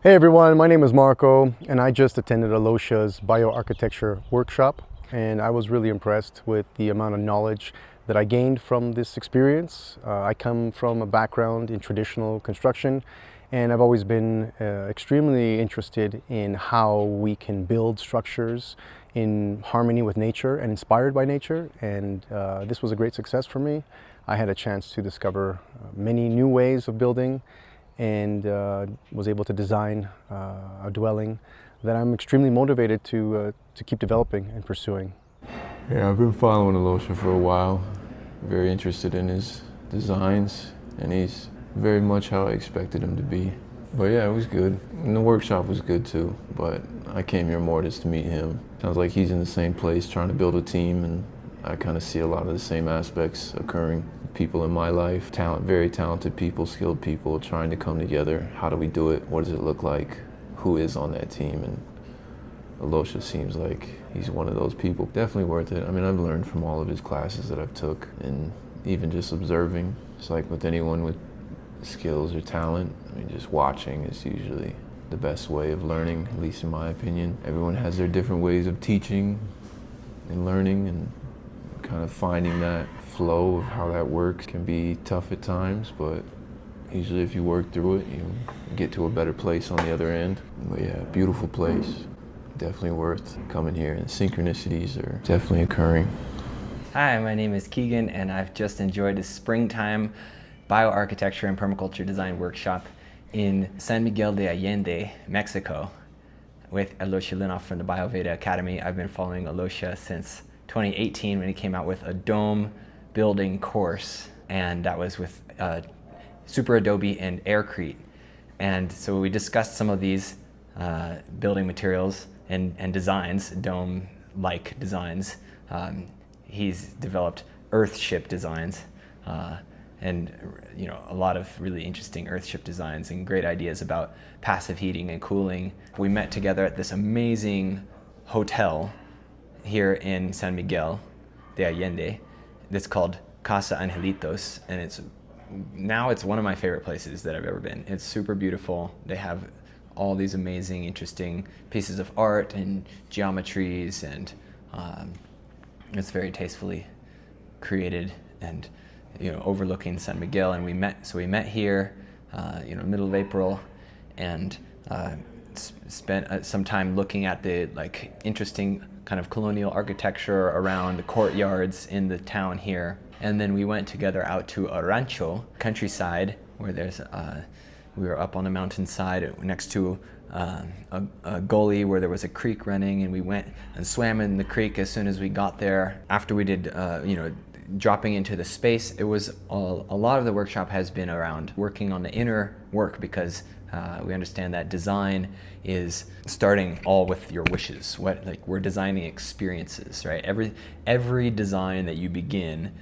Hey everyone, my name is Marco and I just attended Alocia's BioArchitecture workshop, and I was really impressed with the amount of knowledge that I gained from this experience. I come from a background in traditional construction, and I've always been extremely interested in how we can build structures in harmony with nature and inspired by nature, and this was a great success for me. I had a chance to discover many new ways of building and was able to design a dwelling that I'm extremely motivated to keep developing and pursuing. Yeah, I've been following Alocia for a while. Very interested in his designs, and he's very much how I expected him to be. But yeah, it was good. And the workshop was good too, but I came here more just to meet him. Sounds like he's in the same place trying to build a team, and I kind of see a lot of the same aspects occurring. People in my life, very talented people, skilled people trying to come together. How do we do it? What does it look like? Who is on that team? And Alocia seems like he's one of those people. Definitely worth it. I mean, I've learned from all of his classes that I've took, and even just observing. It's like with anyone with skills or talent, I mean, just watching is usually the best way of learning, at least in my opinion. Everyone has their different ways of teaching and learning, and kind of finding that flow of how that works can be tough at times, but usually if you work through it, you get to a better place on the other end. But yeah, beautiful place. Definitely worth coming here, and synchronicities are definitely occurring. Hi, my name is Keegan, and I've just enjoyed a springtime bioarchitecture and permaculture design workshop in San Miguel de Allende, Mexico, with Alocia Linoff from the BioVeda Academy. I've been following Alocia since 2018 when he came out with a dome building course, and that was with Super Adobe and Aircrete. And so we discussed some of these building materials and designs, dome-like designs. He's developed Earthship designs, and a lot of really interesting Earthship designs and great ideas about passive heating and cooling. We met together at this amazing hotel here in San Miguel de Allende. It's called Casa Angelitos, and it's one of my favorite places that I've ever been. It's super beautiful. They have all these amazing, interesting pieces of art and geometries, and it's very tastefully created, and overlooking San Miguel. And we met here, middle of April, and spent some time looking at the interesting kind of colonial architecture around the courtyards in the town here. And then we went together out to a rancho, countryside, where we were up on a mountainside next to a gully where there was a creek running, and we went and swam in the creek as soon as we got there. After we did, dropping into the space, it was a lot of the workshop has been around working on the inner work, because we understand that design is starting all with your wishes. We're designing experiences, right? Every design that you begin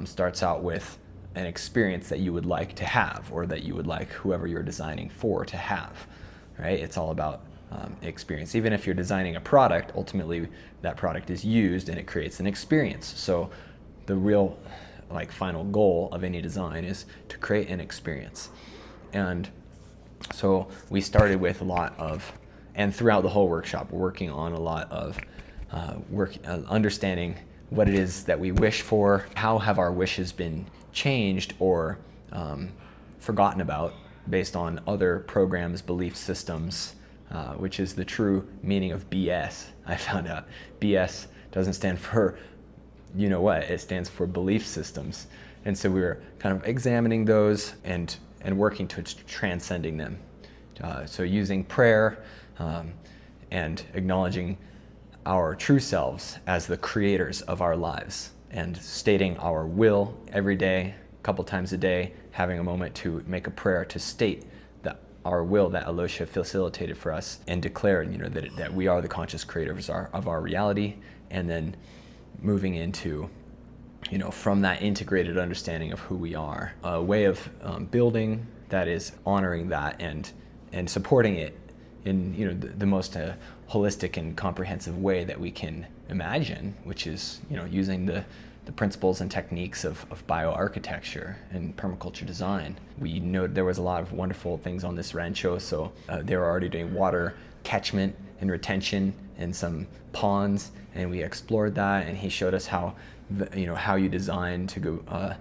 starts out with an experience that you would like to have, or that you would like whoever you're designing for to have, right? It's all about experience. Even if you're designing a product, ultimately that product is used and it creates an experience. So the real final goal of any design is to create an experience. And so we started with and throughout the whole workshop, we're working on a lot of understanding what it is that we wish for, how have our wishes been changed or forgotten about based on other programs, belief systems, which is the true meaning of BS. I found out BS doesn't stand for it stands for belief systems. And so we were kind of examining those and working to transcending them. So using prayer and acknowledging our true selves as the creators of our lives, and stating our will every day, a couple times a day, having a moment to make a prayer to state our will that Alocia facilitated for us, and declare that we are the conscious creators of our reality, and then moving into from that integrated understanding of who we are, a way of building that is honoring that and supporting it in the most holistic and comprehensive way that we can imagine, which is using the the principles and techniques of bioarchitecture and permaculture design. We know there was a lot of wonderful things on this rancho, so they were already doing water catchment and retention in some ponds, and we explored that, and he showed us how you design to go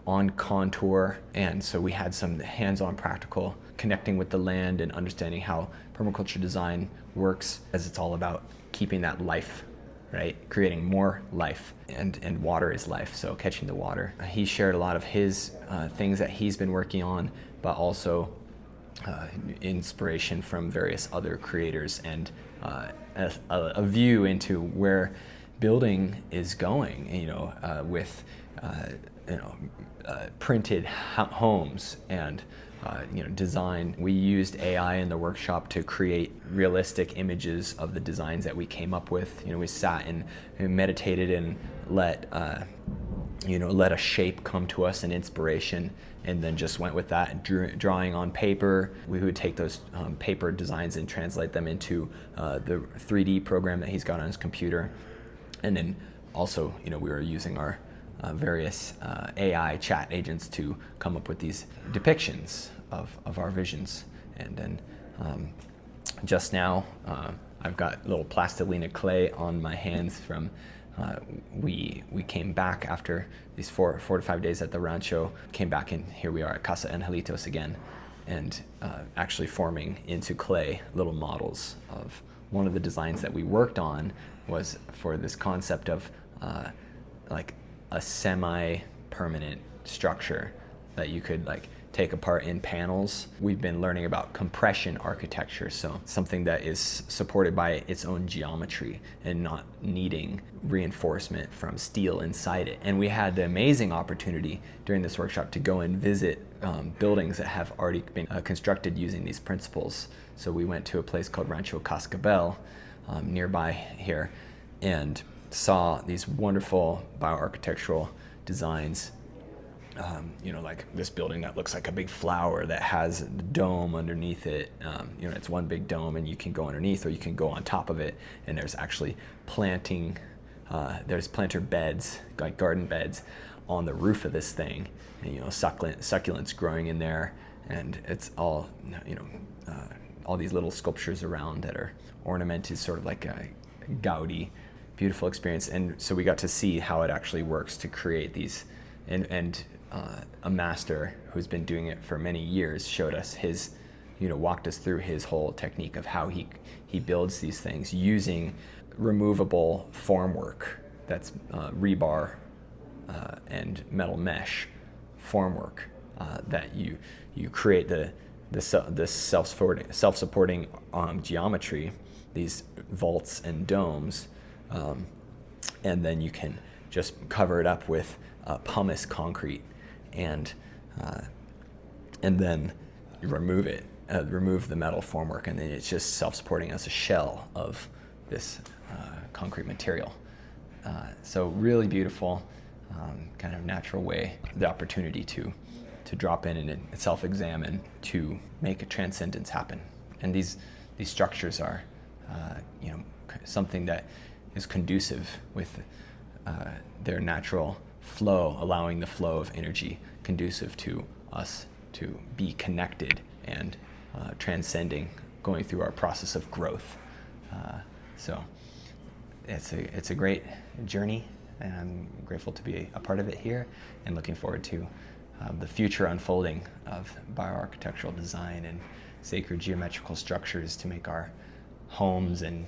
on contour, and so we had some hands-on practical connecting with the land and understanding how permaculture design works, as it's all about keeping that life, right? Creating more life, and water is life, so catching the water. He shared a lot of his things that he's been working on, but also inspiration from various other creators, and a view into where building is going, with printed homes and design. We used AI in the workshop to create realistic images of the designs that we came up with. We sat and meditated and let a shape come to us, an inspiration, and then just went with that and drawing on paper. We would take those paper designs and translate them into the 3D program that he's got on his computer. And then also, we were using our various AI chat agents to come up with these depictions of our visions. And then just now, I've got little plastilina clay on my hands from, we came back after these 4 to 5 days at the rancho, came back, and here we are at Casa Angelitos again, and actually forming into clay little models of one of the designs that we worked on was for this concept of like a semi-permanent structure that you could take apart in panels. We've been learning about compression architecture, so something that is supported by its own geometry and not needing reinforcement from steel inside it. And we had the amazing opportunity during this workshop to go and visit buildings that have already been constructed using these principles. So we went to a place called Rancho Cascabel nearby here, and saw these wonderful bioarchitectural designs. Like this building that looks like a big flower that has a dome underneath it. It's one big dome, and you can go underneath or you can go on top of it, and there's actually there's planter beds, like garden beds, on the roof of this thing, and succulents growing in there, and it's all all these little sculptures around that are ornamented, sort of like a Gaudí. Beautiful experience. And so we got to see how it actually works to create these, and a master who's been doing it for many years showed us walked us through his whole technique of how he builds these things using removable formwork that's rebar and metal mesh formwork that you create this self-supporting geometry, these vaults and domes, and then you can just cover it up with pumice concrete, and then remove the metal formwork, and then it's just self-supporting as a shell of this concrete material. So really beautiful, kind of natural way, the opportunity to drop in and self-examine, to make a transcendence happen. And these structures are something that is conducive with their natural flow, allowing the flow of energy conducive to us to be connected and transcending, going through our process of growth. So it's a great journey, and I'm grateful to be a part of it here, and looking forward to the future unfolding of bioarchitectural design and sacred geometrical structures to make our homes and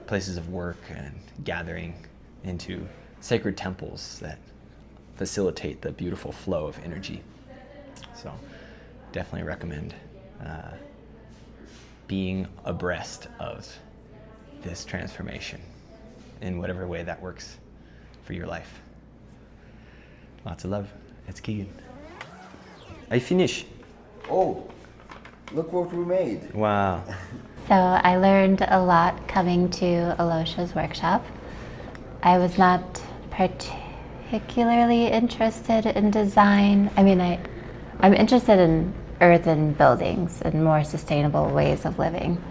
places of work and gathering into sacred temples that facilitate the beautiful flow of energy. So definitely recommend being abreast of this transformation in whatever way that works for your life. Lots of love. It's Keegan. I finish. Oh, look what we made. Wow. So I learned a lot coming to Alosha's workshop. I was not particularly interested in design. I mean, I'm interested in earthen buildings and more sustainable ways of living.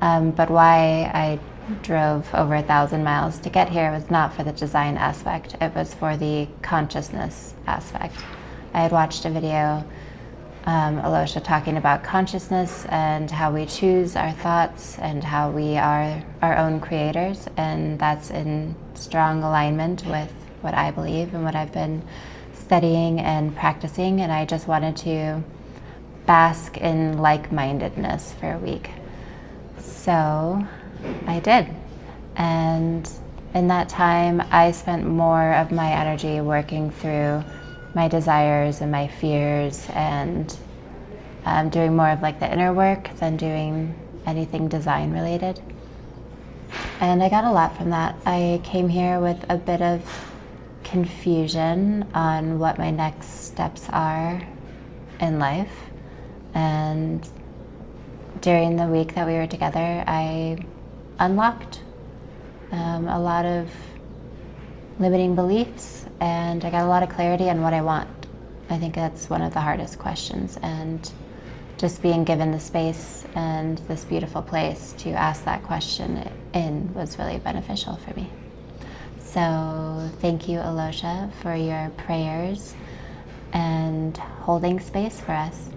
But why I drove over 1,000 miles to get here was not for the design aspect, it was for the consciousness aspect. I had watched a video, Alosha talking about consciousness and how we choose our thoughts and how we are our own creators, and that's in strong alignment with what I believe and what I've been studying and practicing, and I just wanted to bask in like-mindedness for a week. So I did. And in that time, I spent more of my energy working through my desires and my fears and doing more of like the inner work than doing anything design related. And I got a lot from that. I came here with a bit of confusion on what my next steps are in life. And during the week that we were together, I unlocked a lot of limiting beliefs, and I got a lot of clarity on what I want. I think that's one of the hardest questions, and just being given the space and this beautiful place to ask that question in was really beneficial for me. So thank you, Alosha, for your prayers and holding space for us.